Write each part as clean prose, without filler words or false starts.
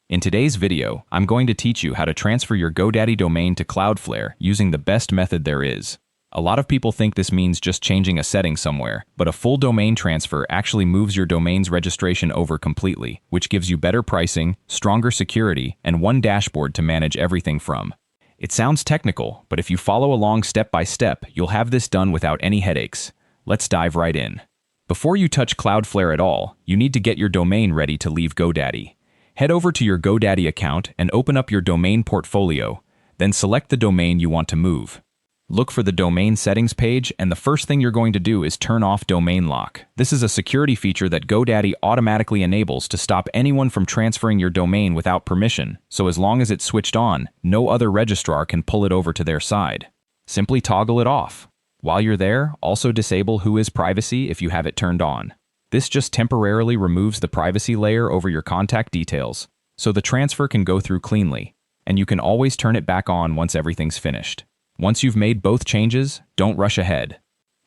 In today's video, I'm going to teach you how to transfer your GoDaddy domain to Cloudflare using the best method there is. A lot of people think this means just changing a setting somewhere, but a full domain transfer actually moves your domain's registration over completely, which gives you better pricing, stronger security, and one dashboard to manage everything from. It sounds technical, but if you follow along step by step, you'll have this done without any headaches. Let's dive right in. Before you touch Cloudflare at all, you need to get your domain ready to leave GoDaddy. Head over to your GoDaddy account and open up your domain portfolio, then select the domain you want to move. Look for the domain settings page, and the first thing you're going to do is turn off domain lock. This is a security feature that GoDaddy automatically enables to stop anyone from transferring your domain without permission, so as long as it's switched on, no other registrar can pull it over to their side. Simply toggle it off. While you're there, also disable Whois Privacy if you have it turned on. This just temporarily removes the privacy layer over your contact details, so the transfer can go through cleanly, and you can always turn it back on once everything's finished. Once you've made both changes, don't rush ahead.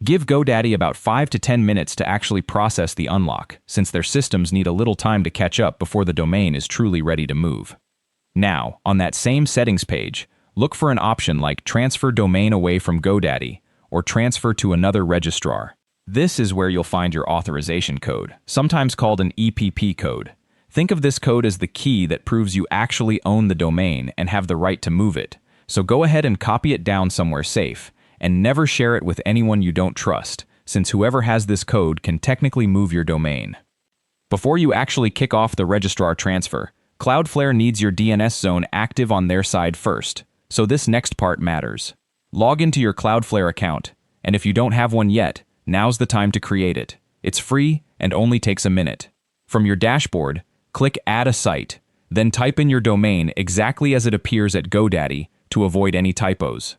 Give GoDaddy about 5 to 10 minutes to actually process the unlock, since their systems need a little time to catch up before the domain is truly ready to move. Now, on that same settings page, look for an option like Transfer Domain Away from GoDaddy or Transfer to Another Registrar. This is where you'll find your authorization code, sometimes called an EPP code. Think of this code as the key that proves you actually own the domain and have the right to move it. So go ahead and copy it down somewhere safe, and never share it with anyone you don't trust, since whoever has this code can technically move your domain. Before you actually kick off the registrar transfer, Cloudflare needs your DNS zone active on their side first, so this next part matters. Log into your Cloudflare account, and if you don't have one yet, now's the time to create it. It's free and only takes a minute. From your dashboard, click Add a Site, then type in your domain exactly as it appears at GoDaddy to avoid any typos.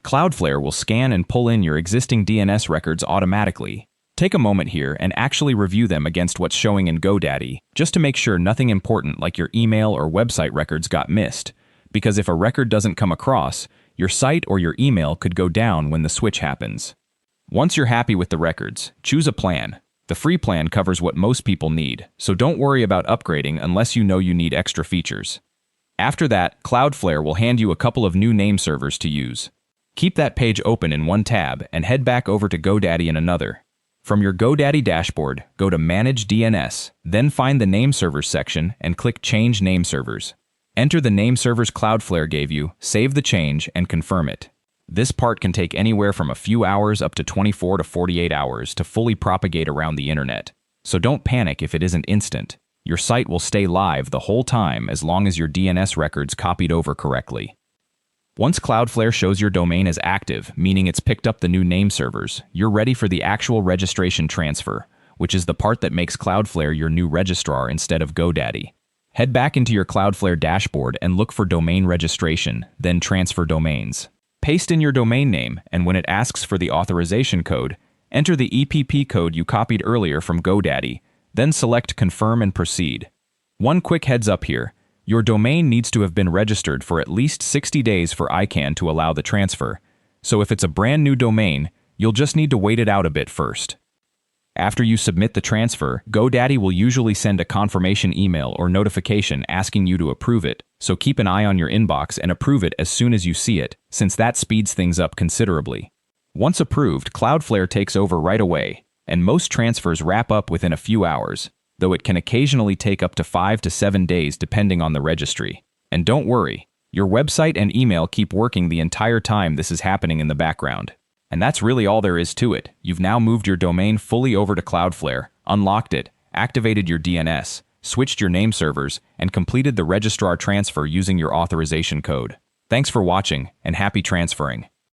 Cloudflare will scan and pull in your existing DNS records automatically. Take a moment here and actually review them against what's showing in GoDaddy, just to make sure nothing important like your email or website records got missed, because if a record doesn't come across, your site or your email could go down when the switch happens. Once you're happy with the records, choose a plan. The free plan covers what most people need, so don't worry about upgrading unless you know you need extra features. After that, Cloudflare will hand you a couple of new name servers to use. Keep that page open in one tab and head back over to GoDaddy in another. From your GoDaddy dashboard, go to Manage DNS, then find the Name Servers section and click Change Name Servers. Enter the name servers Cloudflare gave you, save the change, and confirm it. This part can take anywhere from a few hours up to 24 to 48 hours to fully propagate around the internet. So don't panic if it isn't instant. Your site will stay live the whole time as long as your DNS records copied over correctly. Once Cloudflare shows your domain as active, meaning it's picked up the new name servers, you're ready for the actual registration transfer, which is the part that makes Cloudflare your new registrar instead of GoDaddy. Head back into your Cloudflare dashboard and look for Domain Registration, then Transfer Domains. Paste in your domain name, and when it asks for the authorization code, enter the EPP code you copied earlier from GoDaddy, then select Confirm and Proceed. One quick heads up here, your domain needs to have been registered for at least 60 days for ICANN to allow the transfer, so if it's a brand new domain, you'll just need to wait it out a bit first. After you submit the transfer, GoDaddy will usually send a confirmation email or notification asking you to approve it, so keep an eye on your inbox and approve it as soon as you see it, since that speeds things up considerably. Once approved, Cloudflare takes over right away, and most transfers wrap up within a few hours, though it can occasionally take up to 5 to 7 days depending on the registry. And don't worry, your website and email keep working the entire time this is happening in the background. And that's really all there is to it. You've now moved your domain fully over to Cloudflare, unlocked it, activated your DNS, switched your name servers, and completed the registrar transfer using your authorization code. Thanks for watching, and happy transferring.